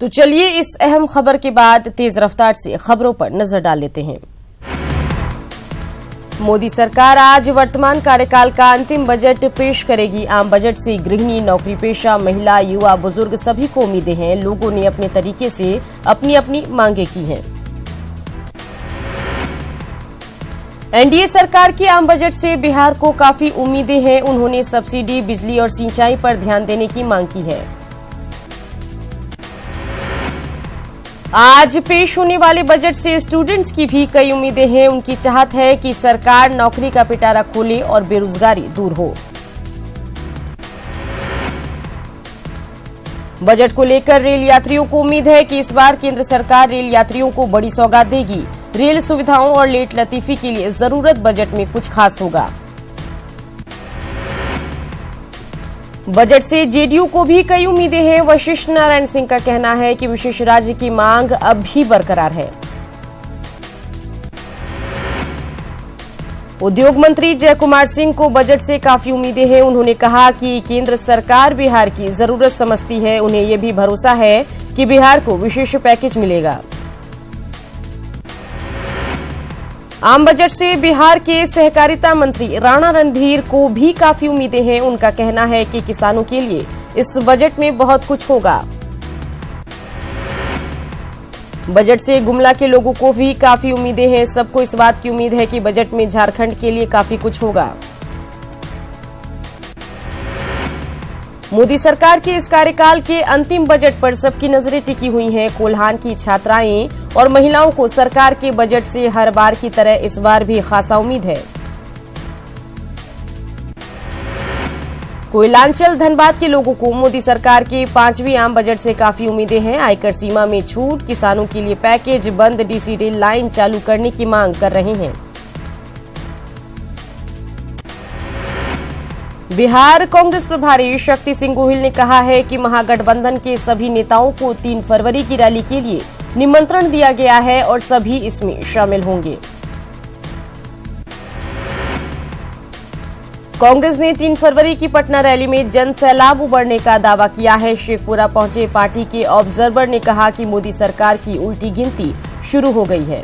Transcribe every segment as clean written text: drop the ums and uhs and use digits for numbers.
तो चलिए इस अहम खबर के बाद तेज रफ्तार से खबरों पर नजर डाल लेते हैं। मोदी सरकार आज वर्तमान कार्यकाल का अंतिम बजट पेश करेगी। आम बजट से गृहिणी, नौकरी पेशा, महिला, युवा, बुजुर्ग सभी को उम्मीदें हैं। लोगों ने अपने तरीके से अपनी अपनी मांगे की हैं। एनडीए सरकार के आम बजट से बिहार को काफी उम्मीदें हैं। उन्होंने सब्सिडी, बिजली और सिंचाई पर ध्यान देने की मांग की है। आज पेश होने वाले बजट से स्टूडेंट्स की भी कई उम्मीदें हैं। उनकी चाहत है कि सरकार नौकरी का पिटारा खोले और बेरोजगारी दूर हो। बजट को लेकर रेल यात्रियों को उम्मीद है कि इस बार केंद्र सरकार रेल यात्रियों को बड़ी सौगात देगी। रेल सुविधाओं और लेट लतीफी के लिए जरूरत बजट में कुछ खास होगा। बजट से जेडीयू को भी कई उम्मीदें हैं। वशिष्ठ नारायण सिंह का कहना है कि विशेष राज्य की मांग अब भी बरकरार है। उद्योग मंत्री जयकुमार सिंह को बजट से काफी उम्मीदें हैं। उन्होंने कहा कि केंद्र सरकार बिहार की जरूरत समझती है। उन्हें यह भी भरोसा है कि बिहार को विशेष पैकेज मिलेगा। आम बजट से बिहार के सहकारिता मंत्री राणा रणधीर को भी काफी उम्मीदें हैं। उनका कहना है कि किसानों के लिए इस बजट में बहुत कुछ होगा। बजट से गुमला के लोगों को भी काफी उम्मीदें हैं। सबको इस बात की उम्मीद है कि बजट में झारखंड के लिए काफी कुछ होगा। मोदी सरकार के इस कार्यकाल के अंतिम बजट पर सबकी नजरें टिकी हुई हैं। कोल्हान की छात्राएं और महिलाओं को सरकार के बजट से हर बार की तरह इस बार भी खासा उम्मीद है। कोयलांचल, धनबाद के लोगों को मोदी सरकार के 5वीं आम बजट से काफी उम्मीदें हैं। आयकर सीमा में छूट, किसानों के लिए पैकेज, बंद डीसी रेल लाइन चालू करने की मांग कर रहे हैं। बिहार कांग्रेस प्रभारी शक्ति सिंह गोहिल ने कहा है कि महागठबंधन के सभी नेताओं को 3 फरवरी की रैली के लिए निमंत्रण दिया गया है और सभी इसमें शामिल होंगे। कांग्रेस ने 3 फरवरी की पटना रैली में जन सैलाब उमड़ने का दावा किया है। शेखपुरा पहुंचे पार्टी के ऑब्जर्वर ने कहा कि मोदी सरकार की उल्टी गिनती शुरू हो गई है।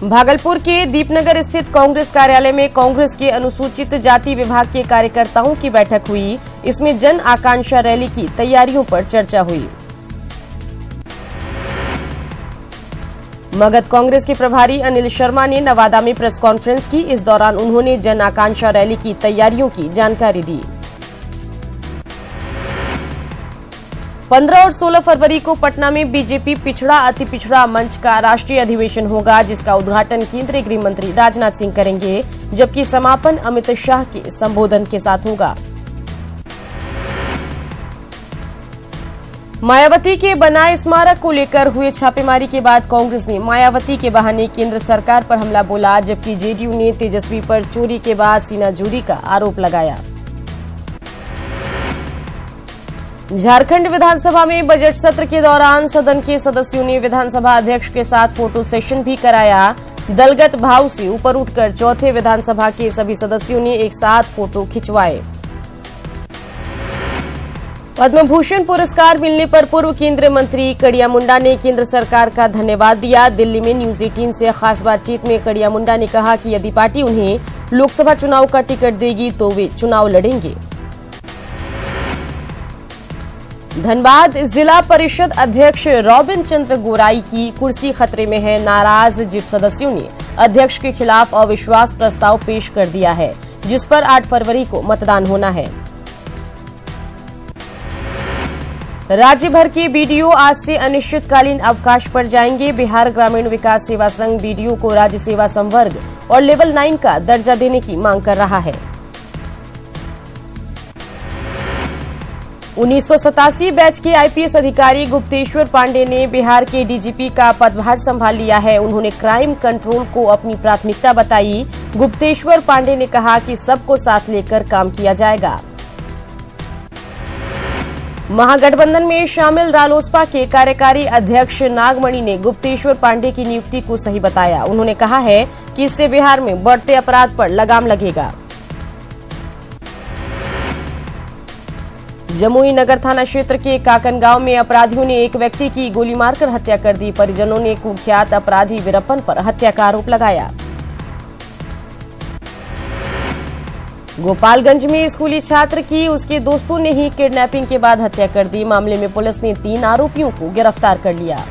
भागलपुर के दीपनगर स्थित कांग्रेस कार्यालय में कांग्रेस के अनुसूचित जाति विभाग के कार्यकर्ताओं की बैठक हुई। इसमें जन आकांक्षा रैली की तैयारियों पर चर्चा हुई। मगध कांग्रेस के प्रभारी अनिल शर्मा ने नवादा में प्रेस कॉन्फ्रेंस की। इस दौरान उन्होंने जन आकांक्षा रैली की तैयारियों की जानकारी दी। 15 और 16 फरवरी को पटना में बीजेपी पिछड़ा अति पिछड़ा मंच का राष्ट्रीय अधिवेशन होगा, जिसका उद्घाटन केंद्रीय गृह मंत्री राजनाथ सिंह करेंगे, जबकि समापन अमित शाह के संबोधन के साथ होगा। मायावती के बनाए स्मारक को लेकर हुए छापेमारी के बाद कांग्रेस ने मायावती के बहाने केंद्र सरकार पर हमला बोला, जबकि जेडीयू ने तेजस्वी पर चोरी के बाद सीनाजोरी का आरोप लगाया। झारखंड विधानसभा में बजट सत्र के दौरान सदन के सदस्यों ने विधानसभा अध्यक्ष के साथ फोटो सेशन भी कराया। दलगत भाव से ऊपर उठकर चौथे विधानसभा के सभी सदस्यों ने एक साथ फोटो खिंचवाए। पद्म भूषण पुरस्कार मिलने पर पूर्व केंद्रीय मंत्री कड़िया मुंडा ने केंद्र सरकार का धन्यवाद दिया। दिल्ली में न्यूज 18 से खास बातचीत में कड़िया मुंडा ने कहा कि यदि पार्टी उन्हें लोकसभा चुनाव का टिकट देगी तो वे चुनाव लड़ेंगे। धनबाद जिला परिषद अध्यक्ष रॉबिन चंद्र गोराई की कुर्सी खतरे में है। नाराज जिप सदस्यों ने अध्यक्ष के खिलाफ अविश्वास प्रस्ताव पेश कर दिया है, जिस पर 8 फरवरी को मतदान होना है। राज्य भर के बीडीओ आज से अनिश्चितकालीन अवकाश पर जाएंगे। बिहार ग्रामीण विकास सेवा संघ बीडीओ को राज्य सेवा संवर्ग और लेवल 9 का दर्जा देने की मांग कर रहा है। 1987 बैच के आईपीएस अधिकारी गुप्तेश्वर पांडे ने बिहार के डीजीपी का पदभार संभाल लिया है। उन्होंने क्राइम कंट्रोल को अपनी प्राथमिकता बताई। गुप्तेश्वर पांडे ने कहा कि सबको साथ लेकर काम किया जाएगा। महागठबंधन में शामिल रालोसपा के कार्यकारी अध्यक्ष नागमणि ने गुप्तेश्वर पांडे की नियुक्ति को सही बताया। उन्होंने कहा है कि इससे बिहार में बढ़ते अपराध पर लगाम लगेगा। जमुई नगर थाना क्षेत्र के काकन गांव में अपराधियों ने एक व्यक्ति की गोली मारकर हत्या कर दी। परिजनों ने कुख्यात अपराधी वीरप्पन पर हत्या का आरोप लगाया। गोपालगंज में स्कूली छात्र की उसके दोस्तों ने ही किडनैपिंग के बाद हत्या कर दी। मामले में पुलिस ने 3 आरोपियों को गिरफ्तार कर लिया।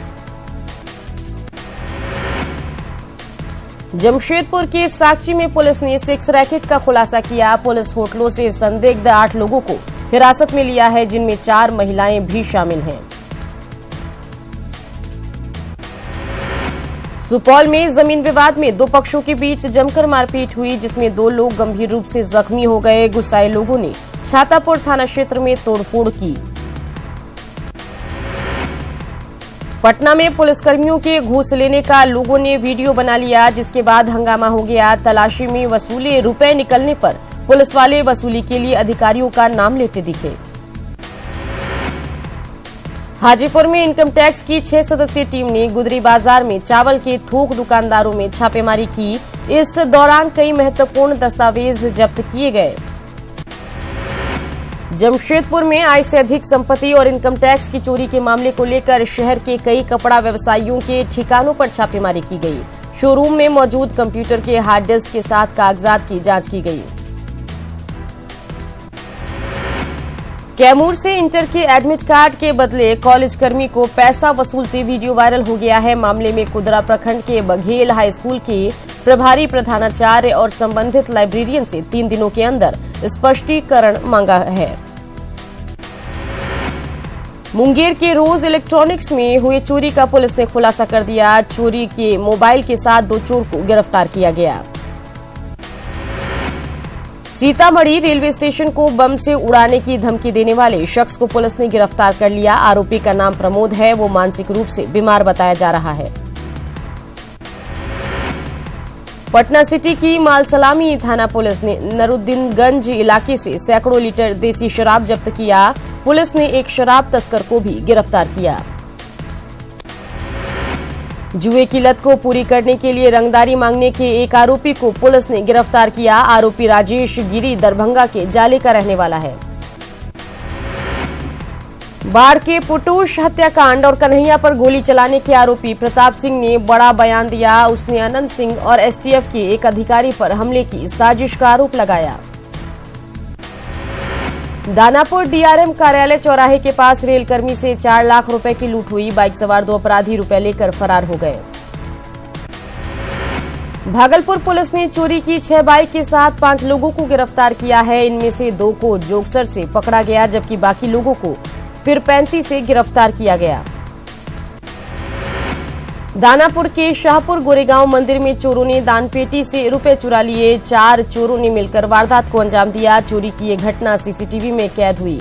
जमशेदपुर के साकची में पुलिस ने सेक्स रैकेट का खुलासा किया। पुलिस होटलों से संदिग्ध 8 लोगों को हिरासत में लिया है, जिनमें 4 महिलाएं भी शामिल हैं। सुपौल में जमीन विवाद में 2 पक्षों के बीच जमकर मारपीट हुई, जिसमें 2 लोग गंभीर रूप से जख्मी हो गए। गुस्साए लोगों ने छातापुर थाना क्षेत्र में तोड़फोड़ की। पटना में पुलिसकर्मियों के घूस लेने का लोगों ने वीडियो बना लिया, जिसके बाद हंगामा हो गया। तलाशी में वसूले रुपए निकलने पर पुलिस वाले वसूली के लिए अधिकारियों का नाम लेते दिखे। हाजीपुर में इनकम टैक्स की 6 सदस्यीय टीम ने गुदरी बाजार में चावल के थोक दुकानदारों में छापेमारी की। इस दौरान कई महत्वपूर्ण दस्तावेज जब्त किए गए। जमशेदपुर में आय से अधिक संपत्ति और इनकम टैक्स की चोरी के मामले को लेकर शहर के कई कपड़ा व्यवसायियों के ठिकानों पर छापेमारी की गई। शोरूम में मौजूद कंप्यूटर के हार्ड डिस्क के साथ कागजात की जांच की गई। कैमूर से इंटर के एडमिट कार्ड के बदले कॉलेज कर्मी को पैसा वसूलते वीडियो वायरल हो गया है। मामले में कुदरा प्रखंड के बघेल हाई स्कूल के प्रभारी प्रधानाचार्य और संबंधित लाइब्रेरियन से 3 दिनों के अंदर स्पष्टीकरण मांगा है। मुंगेर के रोज इलेक्ट्रॉनिक्स में हुए चोरी का पुलिस ने खुलासा कर दिया। चोरी के मोबाइल के साथ 2 चोर को गिरफ्तार किया गया। सीतामढ़ी रेलवे स्टेशन को बम से उड़ाने की धमकी देने वाले शख्स को पुलिस ने गिरफ्तार कर लिया। आरोपी का नाम प्रमोद है। वो मानसिक रूप से बीमार बताया जा रहा है। पटना सिटी की मालसलामी थाना पुलिस ने नरुद्दीनगंज इलाके से सैकड़ों लीटर देसी शराब जब्त किया। पुलिस ने एक शराब तस्कर को भी गिरफ्तार किया। जुए की लत को पूरी करने के लिए रंगदारी मांगने के एक आरोपी को पुलिस ने गिरफ्तार किया। आरोपी राजेश गिरी दरभंगा के जाले का रहने वाला है। बाढ़ के पुटूश हत्याकांड और कन्हैया पर गोली चलाने के आरोपी प्रताप सिंह ने बड़ा बयान दिया। उसने अनंत सिंह और एसटीएफ के एक अधिकारी पर हमले की साजिश का आरोप लगाया। दानापुर डीआरएम कार्यालय चौराहे के पास रेलकर्मी से 4 लाख रुपए की लूट हुई। बाइक सवार 2 अपराधी रुपए लेकर फरार हो गए। भागलपुर पुलिस ने चोरी की 6 बाइक के साथ 5 लोगों को गिरफ्तार किया है। इनमें से 2 को जोगसर से पकड़ा गया, जबकि बाकी लोगों को फिर 35 से गिरफ्तार किया गया। दानापुर के शाहपुर गोरेगांव मंदिर में चोरों ने दानपेटी से रुपए चुरा लिए। 4 चोरों ने मिलकर वारदात को अंजाम दिया। चोरी की ये घटना सीसीटीवी में कैद हुई।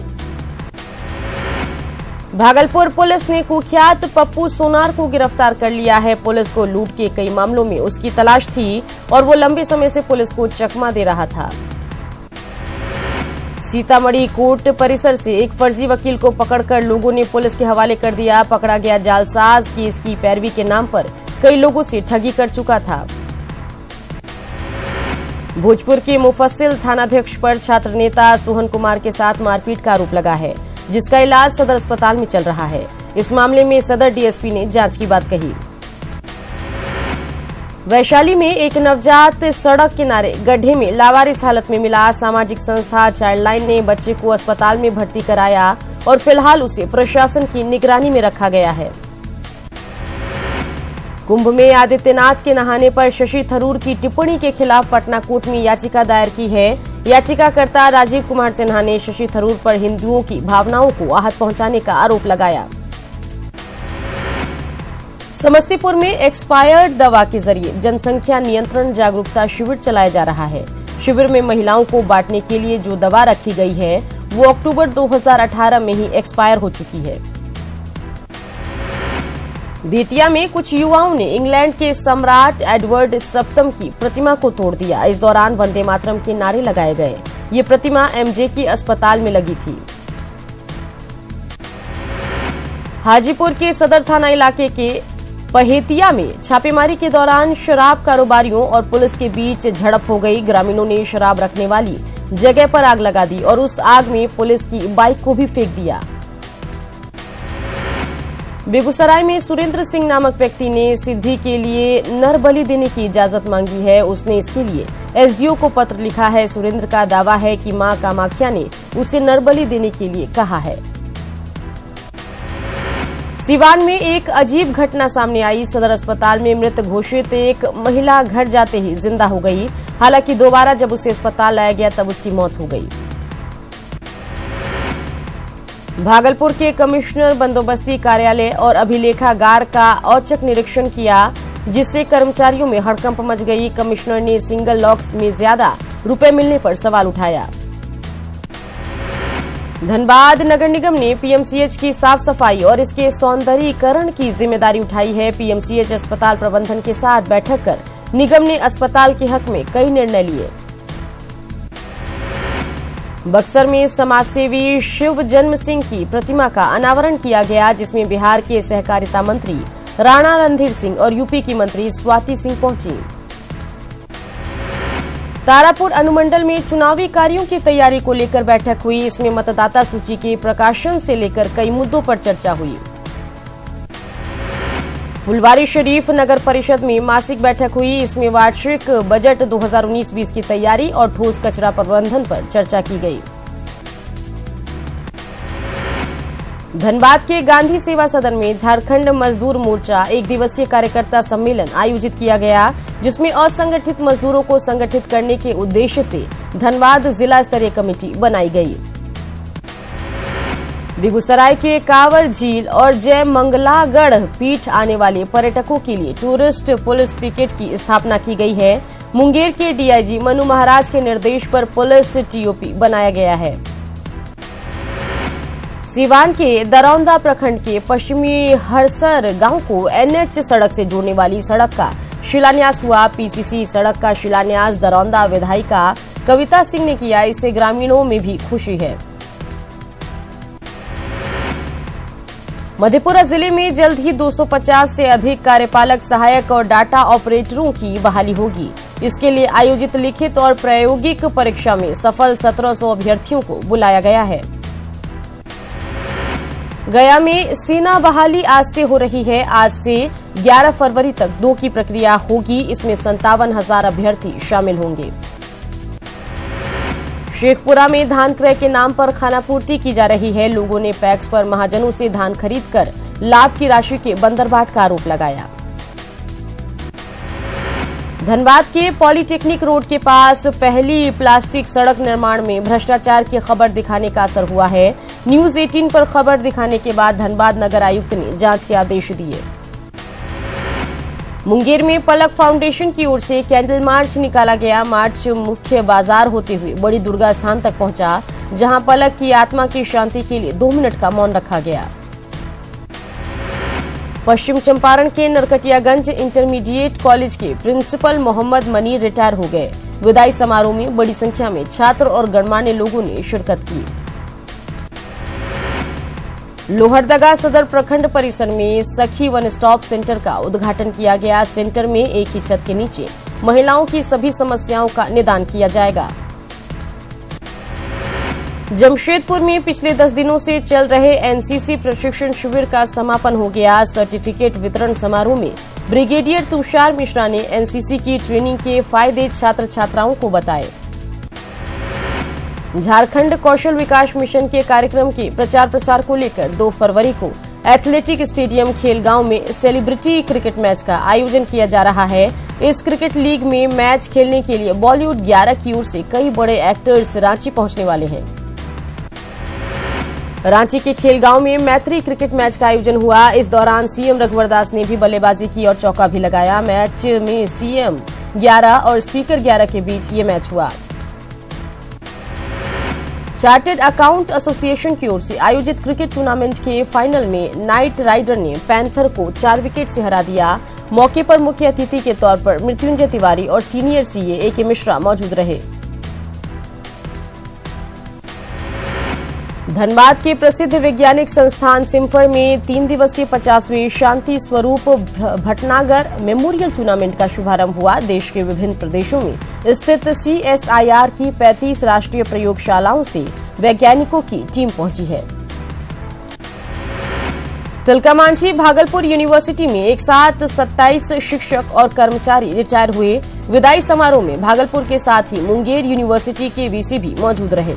भागलपुर पुलिस ने कुख्यात पप्पू सोनार को गिरफ्तार कर लिया है। पुलिस को लूट के कई मामलों में उसकी तलाश थी और वो लंबे समय से पुलिस को चकमा दे रहा था। सीतामढ़ी कोर्ट परिसर से एक फर्जी वकील को पकड़कर लोगों ने पुलिस के हवाले कर दिया। पकड़ा गया जालसाज केस की पैरवी के नाम पर कई लोगों से ठगी कर चुका था। भोजपुर के मुफस्सिल थानाध्यक्ष पर छात्र नेता सोहन कुमार के साथ मारपीट का आरोप लगा है, जिसका इलाज सदर अस्पताल में चल रहा है। इस मामले में सदर डीएसपी ने जांच की बात कही। वैशाली में एक नवजात सड़क किनारे गड्ढे में लावारिस हालत में मिला। सामाजिक संस्था चाइल्डलाइन ने बच्चे को अस्पताल में भर्ती कराया और फिलहाल उसे प्रशासन की निगरानी में रखा गया है। कुंभ में आदित्यनाथ के नहाने पर शशि थरूर की टिप्पणी के खिलाफ पटना कोर्ट में याचिका दायर की है। याचिकाकर्ता राजीव कुमार सिन्हा ने शशि थरूर पर हिंदुओं की भावनाओं को आहत पहुंचाने का आरोप लगाया। समस्तीपुर में एक्सपायर्ड दवा के जरिए जनसंख्या नियंत्रण जागरूकता शिविर चलाया जा रहा है। शिविर में महिलाओं को बांटने के लिए जो दवा रखी गई है वो अक्टूबर 2018 में ही एक्सपायर हो चुकी है। बेतिया में कुछ युवाओं ने इंग्लैंड के सम्राट एडवर्ड सप्तम की प्रतिमा को तोड़ दिया। इस दौरान वंदे मातरम के नारे लगाए गए। ये प्रतिमा एमजे की अस्पताल में लगी थी। हाजीपुर के सदर थाना इलाके के पहेतिया में छापेमारी के दौरान शराब कारोबारियों और पुलिस के बीच झड़प हो गई। ग्रामीणों ने शराब रखने वाली जगह पर आग लगा दी और उस आग में पुलिस की बाइक को भी फेंक दिया। बेगूसराय में सुरेंद्र सिंह नामक व्यक्ति ने सिद्धि के लिए नर बलि देने की इजाजत मांगी है। उसने इसके लिए एसडीओ को पत्र लिखा है। सुरेंद्र का दावा है कि मां कामाख्या ने उसे नर बलि देने के लिए कहा है। सिवान में एक अजीब घटना सामने आई। सदर अस्पताल में मृत घोषित एक महिला घर जाते ही जिंदा हो गई। हालांकि दोबारा जब उसे अस्पताल लाया गया तब उसकी मौत हो गई। भागलपुर के कमिश्नर बंदोबस्ती कार्यालय और अभिलेखागार का औचक निरीक्षण किया, जिससे कर्मचारियों में हड़कंप मच गई। कमिश्नर ने सिंगल लॉक्स में ज्यादा रुपए मिलने पर सवाल उठाया। धनबाद नगर निगम ने पीएमसीएच की साफ सफाई और इसके सौंदर्यीकरण की जिम्मेदारी उठाई है। पीएमसीएच अस्पताल प्रबंधन के साथ बैठक कर निगम ने अस्पताल के हक में कई निर्णय लिए। बक्सर में समाजसेवी शिव जन्म सिंह की प्रतिमा का अनावरण किया गया, जिसमें बिहार के सहकारिता मंत्री राणा रणधीर सिंह और यूपी की मंत्री स्वाति सिंह पहुंची। तारापुर अनुमंडल में चुनावी कार्यों की तैयारी को लेकर बैठक हुई। इसमें मतदाता सूची के प्रकाशन से लेकर कई मुद्दों पर चर्चा हुई। फुलवारी शरीफ नगर परिषद में मासिक बैठक हुई। इसमें वार्षिक बजट 2019-20 की तैयारी और ठोस कचरा प्रबंधन पर चर्चा की गई। धनबाद के गांधी सेवा सदन में झारखंड मजदूर मोर्चा एक दिवसीय कार्यकर्ता सम्मेलन आयोजित किया गया, जिसमें असंगठित मजदूरों को संगठित करने के उद्देश्य से धनबाद जिला स्तरीय कमेटी बनाई गई। बेगूसराय के कांवर झील और जय मंगलागढ़ पीठ आने वाले पर्यटकों के लिए टूरिस्ट पुलिस पिकेट की स्थापना की गई है। मुंगेर के डीआईजी मनु महाराज के निर्देश पर पुलिस टीओपी बनाया गया है। सिवान के दरौंदा प्रखंड के पश्चिमी हरसर गांव को एनएच सड़क से जोड़ने वाली सड़क का शिलान्यास हुआ। पीसीसी सड़क का शिलान्यास दरौंदा विधायिका कविता सिंह ने किया। इससे ग्रामीणों में भी खुशी है। मधेपुरा जिले में जल्द ही 250 से अधिक कार्यपालक सहायक और डाटा ऑपरेटरों की बहाली होगी। इसके लिए आयोजित लिखित और प्रायोगिक परीक्षा में सफल 1700 अभ्यर्थियों को बुलाया गया है। गया में सेना बहाली आज से हो रही है। आज से 11 फरवरी तक 2 की प्रक्रिया होगी। इसमें 57,000 अभ्यर्थी शामिल होंगे। शेखपुरा में धान क्रय के नाम पर खानापूर्ति की जा रही है। लोगों ने पैक्स पर महाजनों से धान खरीदकर लाभ की राशि के बंदरबाट का आरोप लगाया। धनबाद के पॉलीटेक्निक रोड के पास पहली प्लास्टिक सड़क निर्माण में भ्रष्टाचार की खबर दिखाने का असर हुआ है। न्यूज 18 पर खबर दिखाने के बाद धनबाद नगर आयुक्त ने जांच के आदेश दिए। मुंगेर में पलक फाउंडेशन की ओर से कैंडल मार्च निकाला गया। मार्च मुख्य बाजार होते हुए बड़ी दुर्गा स्थान तक पहुंचा, जहां पलक की आत्मा की शांति के लिए 2 मिनट का मौन रखा गया। पश्चिम चंपारण के नरकटियागंज इंटरमीडिएट कॉलेज के प्रिंसिपल मोहम्मद मनीर रिटायर हो गए। विदाई समारोह में बड़ी संख्या में छात्र और गणमान्य लोगों ने शिरकत की। लोहरदगा सदर प्रखंड परिसर में सखी वन स्टॉप सेंटर का उद्घाटन किया गया। सेंटर में एक ही छत के नीचे महिलाओं की सभी समस्याओं का निदान किया जाएगा। जमशेदपुर में पिछले 10 दिनों से चल रहे एनसीसी प्रशिक्षण शिविर का समापन हो गया। सर्टिफिकेट वितरण समारोह में ब्रिगेडियर तुषार मिश्रा ने एनसीसी की ट्रेनिंग के फायदे छात्र छात्राओं को बताए। झारखंड कौशल विकास मिशन के कार्यक्रम के प्रचार प्रसार को लेकर 2 फरवरी को एथलेटिक स्टेडियम खेलगांव में सेलिब्रिटी क्रिकेट मैच का आयोजन किया जा रहा है। इस क्रिकेट लीग में मैच खेलने के लिए बॉलीवुड 11 की ओर से कई बड़े एक्टर्स रांची पहुंचने वाले हैं। रांची के खेलगांव में मैत्री क्रिकेट मैच का आयोजन हुआ। इस दौरान सीएम रघुवर दास ने भी बल्लेबाजी की और चौका भी लगाया। मैच में सीएम 11 और स्पीकर 11 के बीच ये मैच हुआ। चार्टर्ड अकाउंट एसोसिएशन की ओर से आयोजित क्रिकेट टूर्नामेंट के फाइनल में नाइट राइडर ने पैंथर को 4 विकेट से हरा दिया। मौके पर मुख्य अतिथि के तौर पर मृत्युंजय तिवारी और सीनियर सीए एके मिश्रा मौजूद रहे। धनबाद के प्रसिद्ध वैज्ञानिक संस्थान सिम्फर में 3 दिवसीय 50वें शांति स्वरूप भटनागर मेमोरियल टूर्नामेंट का शुभारंभ हुआ। देश के विभिन्न प्रदेशों में स्थित CSIR की 35 राष्ट्रीय प्रयोगशालाओं से वैज्ञानिकों की टीम पहुंची है। तिलकामांझी भागलपुर यूनिवर्सिटी में एक साथ 27 शिक्षक और कर्मचारी रिटायर हुए। विदाई समारोह में भागलपुर के साथ ही मुंगेर यूनिवर्सिटी के VC भी मौजूद रहे।